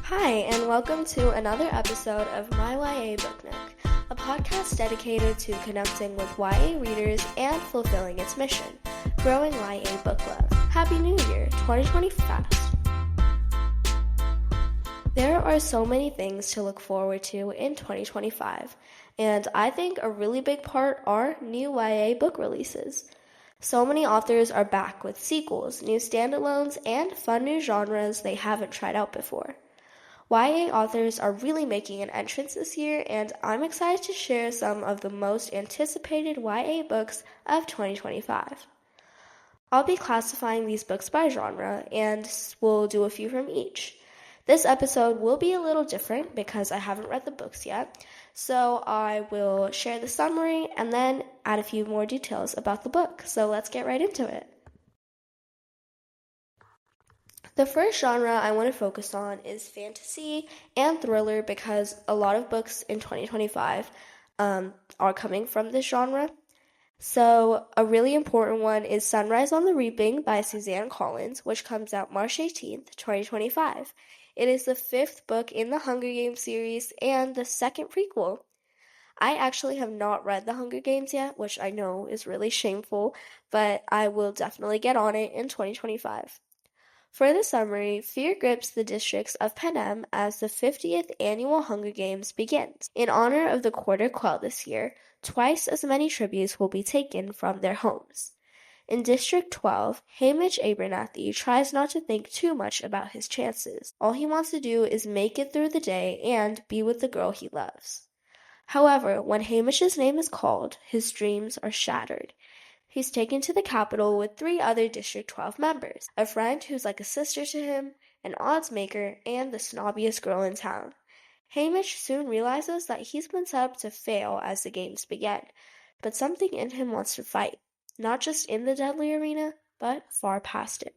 Hi, and welcome to another episode of My YA Book Nook, a podcast dedicated to connecting with YA readers and fulfilling its mission, growing YA book love. Happy New Year, 2020 fast. There are so many things to look forward to in 2025, and I think a really big part are new YA book releases. So many authors are back with sequels, new standalones, and fun new genres they haven't tried out before. YA authors are really making an entrance this year, and I'm excited to share some of the most anticipated YA books of 2025. I'll be classifying these books by genre, and we'll do a few from each. This episode will be a little different because I haven't read the books yet, so I will share the summary and then add a few more details about the book. So let's get right into it. The first genre I want to focus on is fantasy and thriller because a lot of books in 2025 are coming from this genre. So a really important one is Sunrise on the Reaping by Suzanne Collins, which comes out March 18th, 2025. It is the fifth book in the Hunger Games series and the second prequel. I actually have not read the Hunger Games yet, which I know is really shameful, but I will definitely get on it in 2025. For the summary, fear grips the districts of Panem as the 50th annual Hunger Games begins. In honor of the Quarter Quell this year, twice as many tributes will be taken from their homes. In District 12, Hamish Abernathy tries not to think too much about his chances. All he wants to do is make it through the day and be with the girl he loves. However, when Hamish's name is called, his dreams are shattered. He's taken to the capital with 3 other District 12 members, a friend who's like a sister to him, an odds maker, and the snobbiest girl in town. Hamish soon realizes that he's been set up to fail as the games begin, but something in him wants to fight, not just in the deadly arena, but far past it.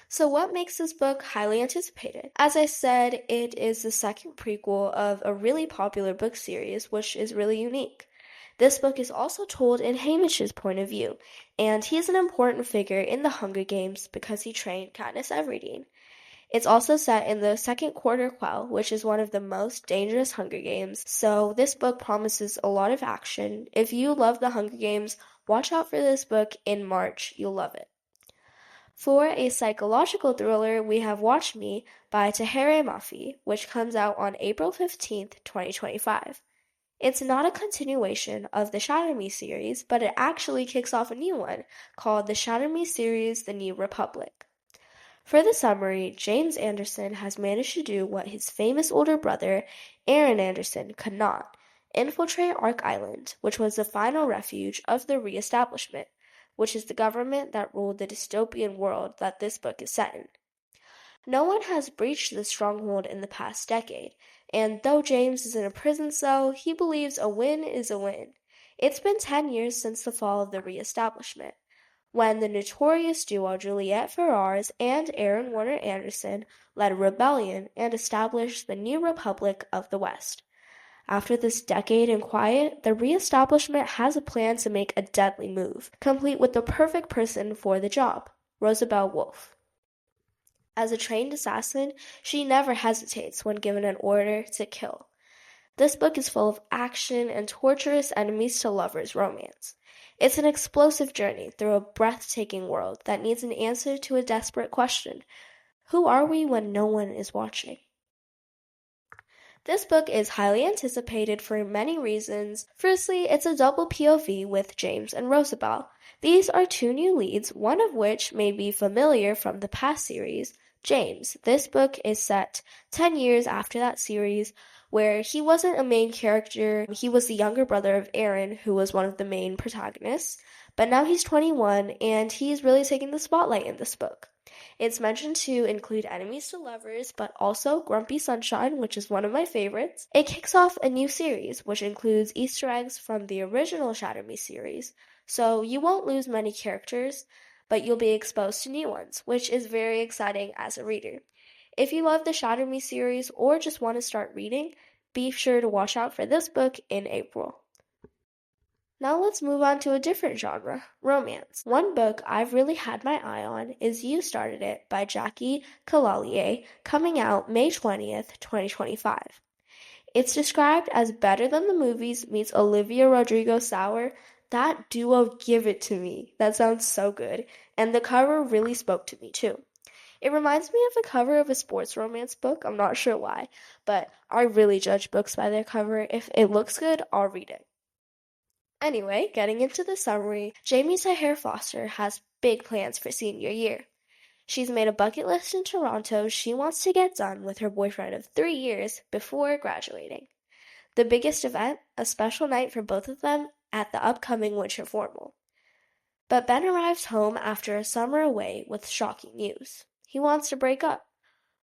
So what makes this book highly anticipated? As I said, it is the second prequel of a really popular book series, which is really unique. This book is also told in Hamish's point of view, and he is an important figure in the Hunger Games because he trained Katniss Everdeen. It's also set in the second Quarter Quell, which is one of the most dangerous Hunger Games, so this book promises a lot of action. If you love the Hunger Games, watch out for this book in March. You'll love it. For a psychological thriller, we have Watch Me by Tahereh Mafi, which comes out on April 15th, 2025. It's not a continuation of the Shatter Me series, but it actually kicks off a new one called the Shatter Me series The New Republic. For the summary, James Anderson has managed to do what his famous older brother, Aaron Anderson, could not: infiltrate Ark Island, which was the final refuge of the Reestablishment, which is the government that ruled the dystopian world that this book is set in. No one has breached the stronghold in the past decade, and though James is in a prison cell, he believes a win is a win. It's been 10 years since the fall of the Reestablishment, when the notorious duo Juliette Ferrars and Aaron Warner Anderson led a rebellion and established the New Republic of the West. After this decade in quiet, the Reestablishment has a plan to make a deadly move, complete with the perfect person for the job: Rosabelle Wolfe. As a trained assassin, she never hesitates when given an order to kill. This book is full of action and torturous enemies to lovers romance. It's an explosive journey through a breathtaking world that needs an answer to a desperate question: who are we when no one is watching? This book is highly anticipated for many reasons. Firstly, it's a double POV with James and Rosabelle. These are 2 new leads, one of which may be familiar from the past series, James. This book is set 10 years after that series, where he wasn't a main character. He was the younger brother of Aaron, who was one of the main protagonists, but now he's 21, and he's really taking the spotlight in this book. It's mentioned to include enemies to lovers, but also Grumpy Sunshine, which is one of my favorites. It kicks off a new series, which includes Easter eggs from the original Shatter Me series, so you won't lose many characters, but you'll be exposed to new ones, which is very exciting as a reader. If you love the Shatter Me series or just want to start reading, be sure to watch out for this book in April. Now let's move on to a different genre, romance. One book I've really had my eye on is You Started It by Jackie Kalalier, coming out May 20th, 2025. It's described as better than the movies meets Olivia Rodrigo Sour. That duo, give it to me. That sounds so good. And the cover really spoke to me too. It reminds me of the cover of a sports romance book. I'm not sure why, but I really judge books by their cover. If it looks good, I'll read it. Anyway, getting into the summary, Jamie Tahereh Foster has big plans for senior year. She's made a bucket list in Toronto she wants to get done with her boyfriend of 3 years before graduating. The biggest event, a special night for both of them at the upcoming winter formal. But Ben arrives home after a summer away with shocking news. He wants to break up.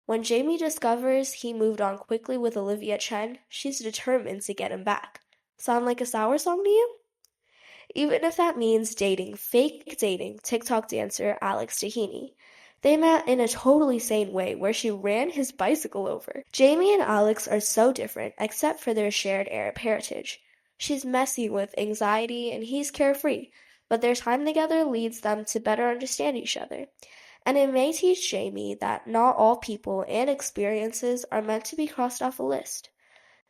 When Jamie discovers he moved on quickly with Olivia Chen, she's determined to get him back. Sound like a sour song to you? Even if that means fake dating TikTok dancer Alex Tahini. They met in a totally sane way where she ran his bicycle over. Jamie and Alex are so different except for their shared Arab heritage. She's messy with anxiety and he's carefree, but their time together leads them to better understand each other. And it may teach Jamie that not all people and experiences are meant to be crossed off a list.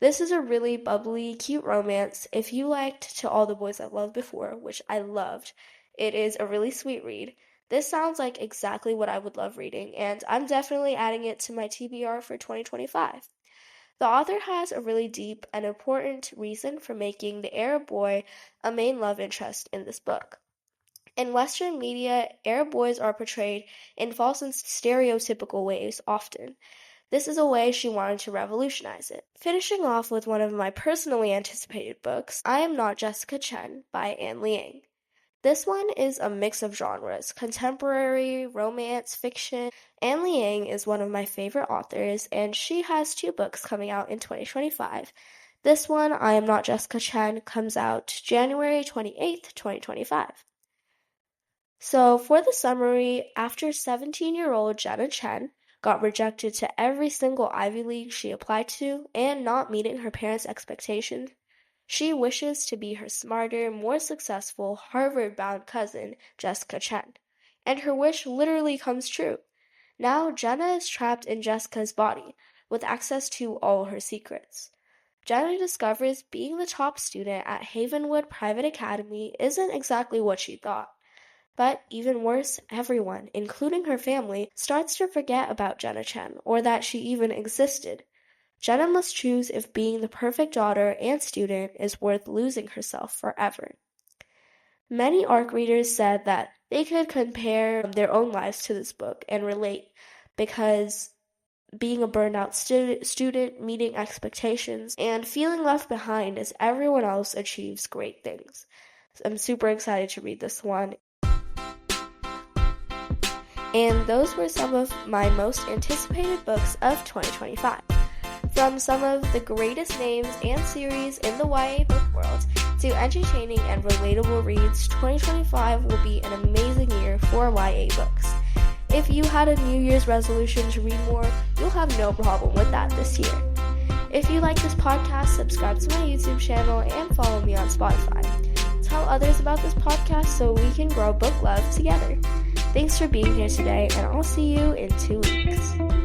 This is a really bubbly, cute romance. If you liked To All the Boys I've Loved Before, which I loved, it is a really sweet read. This sounds like exactly what I would love reading, and I'm definitely adding it to my TBR for 2025. The author has a really deep and important reason for making the Arab boy a main love interest in this book. In Western media, Arab boys are portrayed in false and stereotypical ways often. This is a way she wanted to revolutionize it. Finishing off with one of my personally anticipated books, I Am Not Jessica Chen by Anne Liang. This one is a mix of genres, contemporary, romance, fiction. Anne Liang is one of my favorite authors, and she has 2 books coming out in 2025. This one, I Am Not Jessica Chen, comes out January 28th, 2025. So for the summary, after 17-year-old Jenna Chen got rejected to every single Ivy League she applied to and not meeting her parents' expectations, she wishes to be her smarter, more successful, Harvard-bound cousin, Jessica Chen. And her wish literally comes true. Now Jenna is trapped in Jessica's body, with access to all her secrets. Jenna discovers being the top student at Havenwood Private Academy isn't exactly what she thought. But even worse, everyone, including her family, starts to forget about Jenna Chen, or that she even existed. Jenna must choose if being the perfect daughter and student is worth losing herself forever. Many ARC readers said that they could compare their own lives to this book and relate, because being a burnout student, meeting expectations, and feeling left behind as everyone else achieves great things. I'm super excited to read this one. And those were some of my most anticipated books of 2025. From some of the greatest names and series in the YA book world to entertaining and relatable reads, 2025 will be an amazing year for YA books. If you had a New Year's resolution to read more, you'll have no problem with that this year. If you like this podcast, subscribe to my YouTube channel and follow me on Spotify. Tell others about this podcast so we can grow book love together. Thanks for being here today, and I'll see you in 2 weeks.